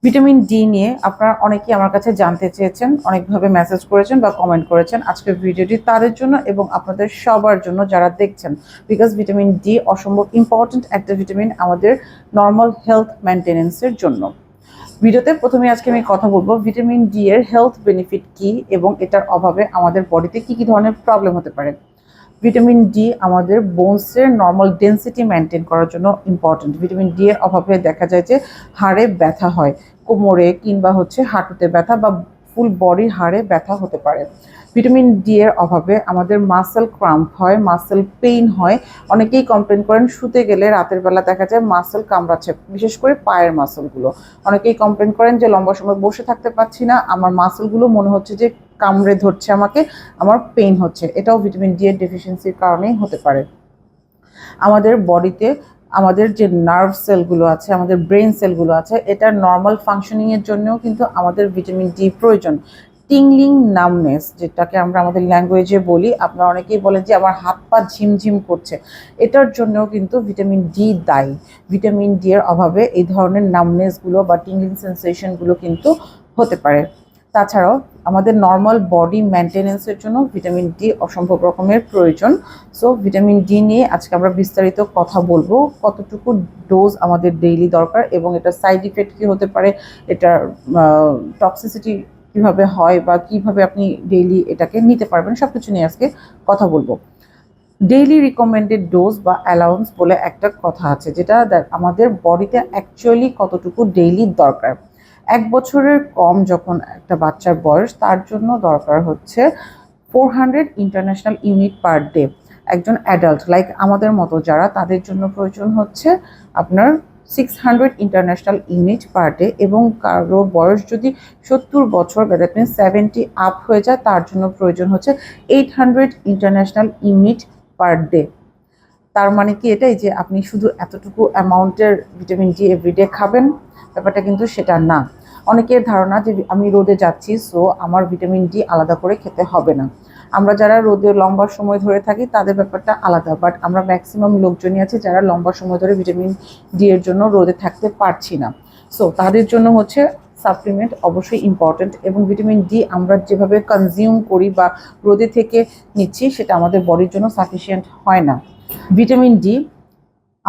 Vitamin D নিয়ে আপনারা অনেকেই আমার কাছে জানতে চেয়েছেন, অনেকভাবে মেসেজ করেছেন বা কমেন্ট করেছেন। আজকের ভিডিওটি তাদের জন্য এবং আপনাদের সবার জন্য যারা দেখছেন, বিকজ ভিটামিন ডি অসম্ভব ইম্পর্ট্যান্ট একটা ভিটামিন আমাদের নর্মাল হেলথ মেনটেনেন্সের জন্য। ভিডিওতে প্রথমে আজকে আমি কথা বলবো ভিটামিন ডি এর হেলথ বেনিফিট কি এবং এটার অভাবে আমাদের বডিতে কি কি ধরনের প্রবলেম হতে পারে। ভিটামিন ডি আমাদের বোনসের নর্মাল ডেন্সিটি মেনটেন করার জন্য ইম্পর্টেন্ট। ভিটামিন ডি এর অভাবে দেখা যায় যে হাড়ে ব্যথা হয়, কোমরে কিংবা হাঁটুতে ব্যথা বা ফুল বডির হাড়ে ব্যথা হতে পারে। ভিটামিন ডি এর অভাবে আমাদের মাসেল ক্রাম্প হয়, মাসেল পেইন হয়। অনেকেই কমপ্লেন করেন শুতে গেলে রাতের বেলা দেখা যায় মাসেল কামড়াচ্ছে, বিশেষ করে পায়ের মাসেলগুলো। অনেকেই কমপ্লেন করেন যে লম্বা সময় বসে থাকতে পারছি না, আমার মাসেলগুলো মনে হচ্ছে যে কামড়ে ধরছে আমাকে, আমার পেইন হচ্ছে। এটাও ভিটামিন ডি এর ডেফিসিয়েন্সির কারণেই হতে পারে। আমাদের বডিতে আমাদের যে নার্ভ সেলগুলো আছে, আমাদের ব্রেন সেলগুলো আছে, এটার নর্মাল ফাংশনিংয়ের জন্যও কিন্তু আমাদের ভিটামিন ডি প্রয়োজন। টিংলিং নামনেস যেটাকে আমরা আমাদের ল্যাঙ্গুয়েজে বলি, আপনারা অনেকেই বলেন যে আমার হাত পা ঝিমঝিম করছে, এটার জন্যও কিন্তু ভিটামিন ডি দায়ী। ভিটামিন ডি এর অভাবে এই ধরনের নামনেসগুলো বা টিংলিং সেন্সেশনগুলো কিন্তু হতে পারে। তাছাড়াও আমাদের নর্মাল বডি মেনটেনেন্সের জন্য ভিটামিন ডি অসম্ভব রকমের প্রয়োজন। সো ভিটামিন ডি নিয়ে আজকে আমরা বিস্তারিত কথা বলবো, কতটুকু ডোজ আমাদের ডেইলি দরকার এবং এটা সাইড ইফেক্ট কী হতে পারে, এটার টক্সিসিটি কীভাবে হয় বা কীভাবে আপনি ডেইলি এটাকে নিতে পারবেন, সব কিছু নিয়ে আজকে কথা বলবো। ডেইলি রিকমেন্ডেড ডোজ বা অ্যালাউন্স বলে একটা কথা আছে, যেটা আমাদের বডিতে অ্যাকচুয়ালি কতটুকু ডেইলি দরকার। 1 বছরের কম যখন একটা বাচ্চার বয়স, তার জন্য দরকার হচ্ছে 400 ইন্টারন্যাশনাল ইউনিট পার ডে। একজন অ্যাডাল্ট লাইক আমাদের মতো যারা, তাদের জন্য প্রয়োজন হচ্ছে আপনার 600 ইন্টারন্যাশনাল ইউনিট পার ডে। এবং কারো বয়স যদি 70 বছর বা দ্যাট মিনস 70 আপ হয়ে যায়, তার জন্য প্রয়োজন হচ্ছে 800 ইন্টারন্যাশনাল ইউনিট পার ডে। তার মানে কি এটাই যে আপনি শুধু এতটুকু অ্যামাউন্টের ভিটামিন ডি এভরিডে খাবেন? ব্যাপারটা কিন্তু সেটা না। অনেকের ধারণা যে আমি রোদে যাচ্ছি, সো আমার ভিটামিন ডি আলাদা করে খেতে হবে না। আমরা যারা রোদে লম্বা সময় ধরে থাকি তাদের ব্যাপারটা আলাদা, বাট আমরা ম্যাক্সিমাম লোকজনই আছে যারা লম্বা সময় ধরে ভিটামিন ডি এর জন্য রোদে থাকতে পারছি না। সো তাদের জন্য সাপ্লিমেন্ট অবশ্যই ইম্পর্ট্যান্ট। এবং ভিটামিন ডি আমরা যেভাবে কনজিউম করি বা রোদে থেকে নিচ্ছি, সেটা আমাদের বডির জন্য সাফিসিয়েন্ট হয় না। ভিটামিন ডি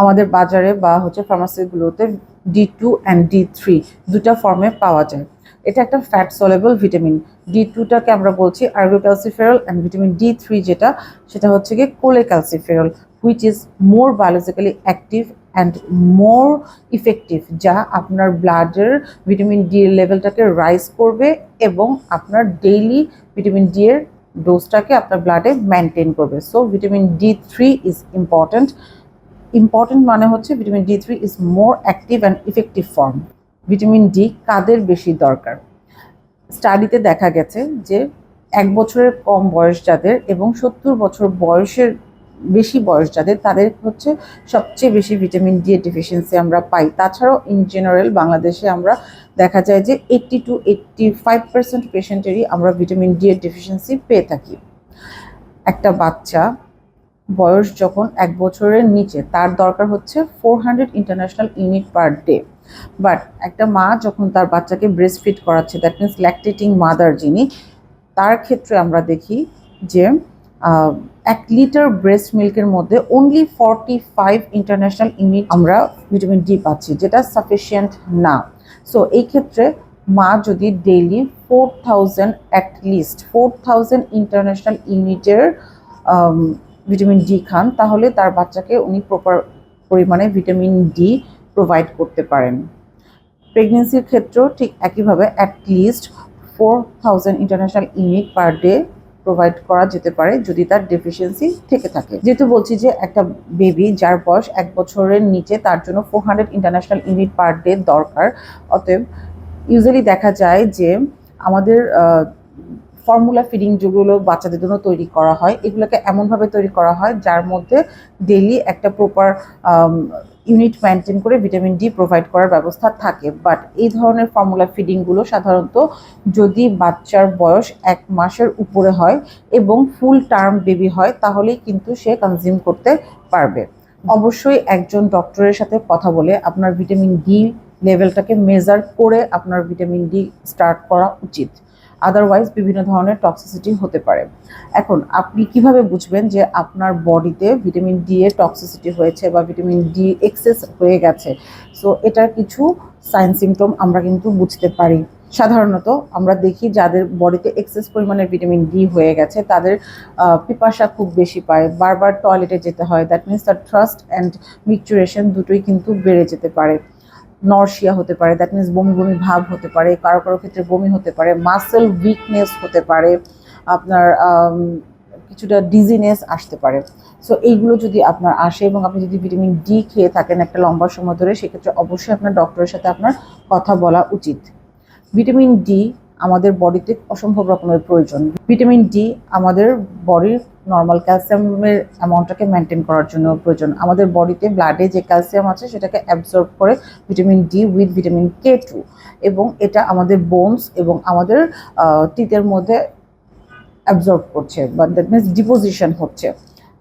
আমাদের বাজারে বা ফার্মাসিগুলোতে D2 অ্যান্ড D3 দুটা ফর্মে পাওয়া যায়। এটা একটা ফ্যাট সলেবল ভিটামিন। D2টাকে আমরা বলছি আর্গোক্যালসিফেরল, অ্যান্ড ভিটামিন D3 যেটা, সেটা হচ্ছে গিয়ে cholecalciferol, which is more biologically active and more effective, যা আপনার ব্লাডের ভিটামিন ডি এর লেভেলটাকে রাইজ করবে এবং আপনার ডেইলি ভিটামিন ডি এর ডোজটাকে আপনার ব্লাডে মেনটেন করবে। So vitamin D3 is important. Important মানে হচ্ছে vitamin D3 is more active and effective form. Vitamin D কাদের বেশি দরকার? স্টাডিতে দেখা গেছে যে 1 বছরের কম বয়স যাদের এবং 70 বছর বয়সের বেশি বয়স যাদের, তাদের সবচেয়ে বেশি ভিটামিন ডি এর ডেফিসিয়েন্সি আমরা পাই। তাছাড়াও ইন জেনারেল বাংলাদেশে আমরা দেখা যায় যে 80 to 85% পেশেন্টেরই আমরা ভিটামিন ডি এর ডেফিসিয়েন্সি পেয়ে থাকি। একটা বাচ্চা বয়স যখন 1 বছরের নিচে, তার দরকার হচ্ছে 400 international unit per day. But একটা মা যখন তার বাচ্চাকে ব্রেস্ট ফিড করাচ্ছে, দ্যাট মিনস ল্যাকটেটিং মাদার যিনি, তার ক্ষেত্রে আমরা দেখি যে 1 লিটার ব্রেস্ট মিল্কের মধ্যে অনলি 45 ইন্টারন্যাশনাল ইউনিট আমরা ভিটামিন ডি পাচ্ছি, যেটা সাফিসিয়েন্ট না। সো এই ক্ষেত্রে মা যদি ডেইলি 4000 অ্যাটলিস্ট 4000 ইন্টারন্যাশনাল ইউনিটের ভিটামিন ডি খান, তাহলে তার বাচ্চাকে উনি প্রপার পরিমাণে ভিটামিন ডি প্রোভাইড করতে পারেন। প্রেগনেন্সির ক্ষেত্রেও ঠিক একইভাবে at least 4000 international unit per day provide করা যেতে পারে যদি তার ডেফিসিয়েন্সি থেকে থাকে। যেহেতু বলছি যে একটা বেবি যার বয়স 1 বছরের নিচে, তার জন্য 400 ইন্টারন্যাশনাল ইউনিট পার ডে দরকার। অতএব ইউজুয়ালি দেখা যায় যে আমাদের ফর্মুলা ফিডিং যেগুলো বাচ্চাদের জন্য তৈরি করা হয়, এগুলোকে এমনভাবে তৈরি করা হয় যার মধ্যে ডেইলি একটা প্রপার ইউনিট মেনটেন করে ভিটামিন ডি প্রোভাইড করার ব্যবস্থা থাকে। বাট এই ধরনের ফর্মুলা ফিডিংগুলো সাধারণত যদি বাচ্চার বয়স 1 মাসের উপরে হয় এবং ফুল টার্ম বেবি হয়, তাহলেই কিন্তু সে কনজিউম করতে পারবে। অবশ্যই একজন ডক্টরের সাথে কথা বলে আপনার ভিটামিন ডি লেভেলটাকে মেজার করে আপনার ভিটামিন ডি স্টার্ট করা উচিত। আদারওয়াইজ বিভিন্ন ধরনের টক্সিসিটি হতে পারে। এখন আপনি কিভাবে বুঝবেন যে আপনার বডিতে ভিটামিন ডি এর টক্সিসিটি হয়েছে বা ভিটামিন ডি এক্সেস হয়ে গেছে? সো এটার কিছু সাইন সিমটম আমরা কিন্তু বুঝতে পারি। সাধারণত আমরা দেখি যাদের বডিতে এক্সেস পরিমাণের ভিটামিন ডি হয়ে গেছে তাদের পিপাসা খুব বেশি পায়, বারবার টয়লেটে যেতে হয়। দ্যাট মিনস তার থ্রাস্ট অ্যান্ড মিকচুরেশন দুটোই কিন্তু বেড়ে যেতে পারে। নরসিয়া হতে পারে, দ্যাট মিনস বমি বমি ভাব হতে পারে, কারো কারো ক্ষেত্রে বমি হতে পারে, মাসেল উইকনেস হতে পারে, আপনার কিছুটা ডিজিনেস আসতে পারে। সো এইগুলো যদি আপনার আসে এবং আপনি যদি ভিটামিন ডি খেয়ে থাকেন একটা লম্বা সময় ধরে, সেক্ষেত্রে অবশ্যই আপনার ডক্টরের সাথে আপনার কথা বলা উচিত। ভিটামিন ডি আমাদের বডিতে অসম্ভব রকমের প্রয়োজন। ভিটামিন ডি আমাদের বডির নর্মাল ক্যালসিয়ামের অ্যামাউন্টটাকে মেনটেন করার জন্য প্রয়োজন। আমাদের বডিতে ব্লাডে যে ক্যালসিয়াম আছে সেটাকে অ্যাবজর্ব করে vitamin D with vitamin K2, এবং এটা আমাদের বোনস এবং আমাদের টিথের মধ্যে অ্যাবজর্ব করছে বা দ্যাট মিনস ডিপোজিশন হচ্ছে।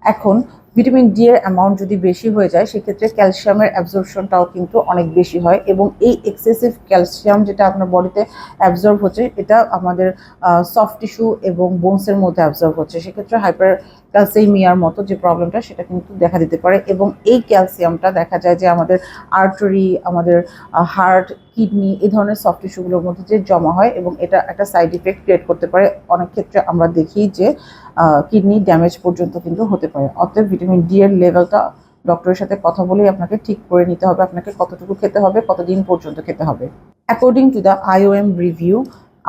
এখন ভিটামিন ডি এর অ্যামাউন্ট যদি বেশি হয়ে যায় সেক্ষেত্রে ক্যালসিয়ামের অ্যাবজর্পশনটাও কিন্তু অনেক বেশি হয়, এবং এই এক্সেসিভ ক্যালসিয়াম যেটা আপনার বডিতে অ্যাবজর্ব হচ্ছে এটা আমাদের সফট টিস্যু এবং বোনসের মধ্যে অ্যাবজর্ব হচ্ছে। সেক্ষেত্রে হাইপার ক্যালসিমিয়ার মতো যে প্রবলেমটা সেটা কিন্তু দেখা দিতে পারে, এবং এই ক্যালসিয়ামটা দেখা যায় যে আমাদের আর্টারি, আমাদের হার্ট, কিডনি এই ধরনের সফট টিস্যুগুলোর মধ্যে যে জমা হয়, এবং এটা একটা সাইড ইফেক্ট ক্রিয়েট করতে পারে। অনেক ক্ষেত্রে আমরা দেখি যে কিডনি ড্যামেজ পর্যন্ত কিন্তু হতে পারে। অতএব ভিটামিন ডি এর লেভেলটা ডক্টরের সাথে কথা বলেই আপনাকে ঠিক করে নিতে হবে, আপনাকে কতটুকু খেতে হবে, কতদিন পর্যন্ত খেতে হবে। According to the IOM review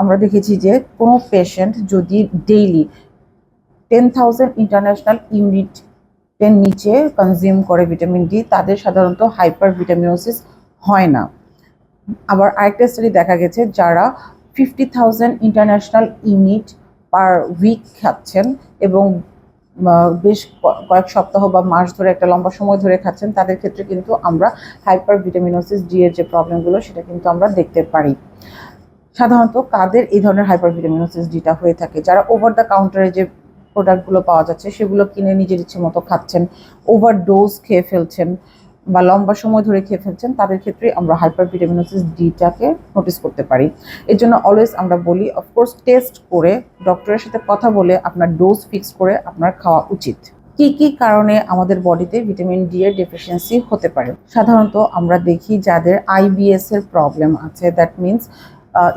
আমরা দেখেছি যে কোনো পেশেন্ট যদি ডেইলি 10,000 ইন্টারন্যাশনাল ইউনিটের নিচে কনজিউম করে ভিটামিন ডি, তাদের সাধারণত হাইপার ভিটামিনোসিস হয় না। আবার আরেকটা স্টাডি দেখা গেছে যারা 50,000 ইন্টারন্যাশনাল ইউনিট পার উইক খাচ্ছেন এবং বেশ কয়েক সপ্তাহ বা মাস ধরে একটা লম্বা সময় ধরে খাচ্ছেন, তাদের ক্ষেত্রে কিন্তু আমরা হাইপার ভিটামিনোসিস ডি এর যে প্রবলেমগুলো সেটা কিন্তু আমরা দেখতে পারি। সাধারণত কাদের এই ধরনের হাইপার ভিটামিনোসিস ডিটা হয়ে থাকে? যারা ওভার দ্য কাউন্টারে যে প্রোডাক্টগুলো পাওয়া যাচ্ছে সেগুলো কিনে নিজের ইচ্ছে মতো খাচ্ছেন, ওভার ডোজ খেয়ে ফেলছেন বা লম্বা সময় ধরে খেয়ে ফেলছেন, তাদের ক্ষেত্রে আমরা হাইপার ভিটামিনোসিস ডিটাকে নোটিস করতে পারি। এর জন্য অলওয়েজ আমরা বলি অফকোর্স টেস্ট করে ডক্টরের সাথে কথা বলে আপনার ডোজ ফিক্স করে আপনার খাওয়া উচিত। কি কি কারণে আমাদের বডিতে ভিটামিন ডি এর ডেফিসিয়েন্সি হতে পারে? সাধারণত আমরা দেখি যাদের IBS এর প্রবলেম আছে, that means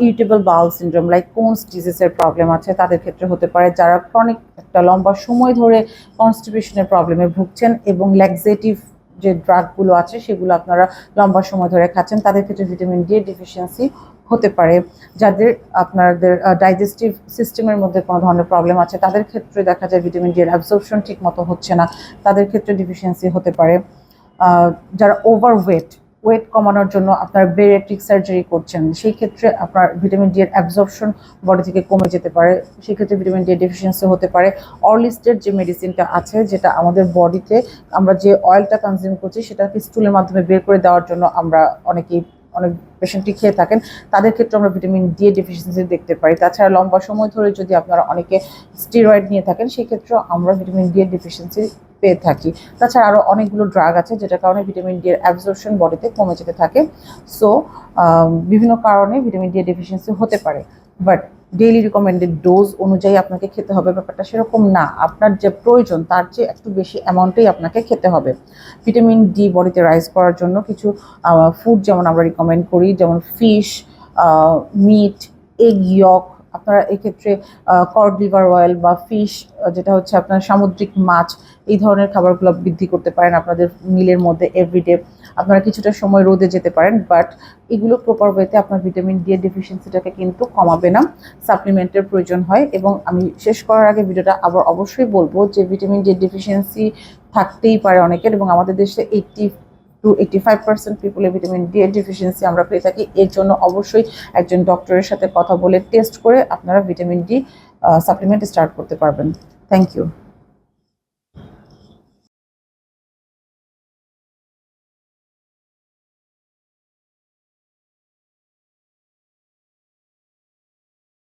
irritable bowel syndrome like Crohn's ডিজিজের প্রবলেম আছে, তাদের ক্ষেত্রে হতে পারে। যারা ক্রনিক একটা লম্বা সময় ধরে কনস্টিপেশনের প্রবলেমে ভুগছেন এবং ল্যাক্সেটিভ যে ড্রাগগুলো আছে সেগুলো আপনারা লম্বা সময় ধরে খাচ্ছেন, তাদের ক্ষেত্রে ভিটামিন ডি এর ডেফিসিয়েন্সি হতে পারে। যাদের আপনাদের ডাইজেস্টিভ সিস্টেমের মধ্যে কোনো ধরনের প্রবলেম আছে তাদের ক্ষেত্রে দেখা যায় ভিটামিন ডি এর অ্যাবজর্পশন ঠিক মতো হচ্ছে না, তাদের ক্ষেত্রে ডেফিসিয়েন্সি হতে পারে। যারা ওয়েট কমানোর জন্য আপনার বেরিয়াট্রিক সার্জারি করছেন, সেই ক্ষেত্রে আপনার ভিটামিন ডি এর অ্যাবজর্পশন বডি থেকে কমে যেতে পারে, সেই ক্ষেত্রে ভিটামিন ডি এর ডেফিসিয়েন্সি হতে পারে। অরলিস্টের যে মেডিসিনটা আছে যেটা আমাদের বডিতে আমরা যে অয়েলটা কনজিউম করছি সেটাকে স্টুলের মাধ্যমে বের করে দেওয়ার জন্য আমরা অনেক পেশেন্টই খেয়ে থাকেন, তাদের ক্ষেত্রে আমরা ভিটামিন ডি এর ডেফিসিয়েন্সি দেখতে পাই। তাছাড়া লম্বা সময় ধরে যদি আপনারা অনেকে স্টেরয়েড নিয়ে থাকেন সেই ক্ষেত্রেও আমরা ভিটামিন ডি এর ডেফিসিয়েন্সি পেয়ে থাকি। তাছাড়া আরও অনেকগুলো ড্রাগ আছে যেটার কারণে ভিটামিন ডি এর অ্যাবজর্পশন বডিতে কমে যেতে থাকে। সো বিভিন্ন কারণে ভিটামিন ডি এর ডেফিসিয়েন্সি হতে পারে, বাট ডেইলি রিকমেন্ডেড ডোজ অনুযায়ী আপনাকে খেতে হবে ব্যাপারটা সেরকম না। আপনার যে প্রয়োজন তার চেয়ে একটু বেশি অ্যামাউন্টেই আপনাকে খেতে হবে। ভিটামিন ডি বডিতে রাইজ করার জন্য কিছু ফুড যেমন আমরা রিকমেন্ড করি, যেমন ফিশ, মিট, এগ ইয়ক। আপনারা এক্ষেত্রে কড লিভার অয়েল বা ফিশ, যেটা হচ্ছে আপনার সামুদ্রিক মাছ, এই ধরনের খাবারগুলো বৃদ্ধি করতে পারেন আপনাদের মিলের মধ্যে এভরিডে। আপনারা কিছুটা সময় রোদে যেতে পারেন, বাট এগুলো প্রপার ওয়েতে আপনার ভিটামিন ডি এর ডেফিসিয়েন্সিটাকে কিন্তু কমাবে না, সাপ্লিমেন্টের প্রয়োজন হয়। এবং আমি শেষ করার আগে ভিডিওটা আবার অবশ্যই বলবো যে ভিটামিন ডি এর ডেফিসিয়েন্সি থাকতেই পারে অনেকের, এবং আমাদের দেশে 80 to 85% পিপলের ভিটামিন ডি এর ডেফিসিয়েন্সি আমরা পেয়ে থাকি। এর জন্য অবশ্যই একজন ডক্টরের সাথে কথা বলে টেস্ট করে আপনারা ভিটামিন ডি সাপ্লিমেন্ট স্টার্ট করতে পারবেন। Thank you.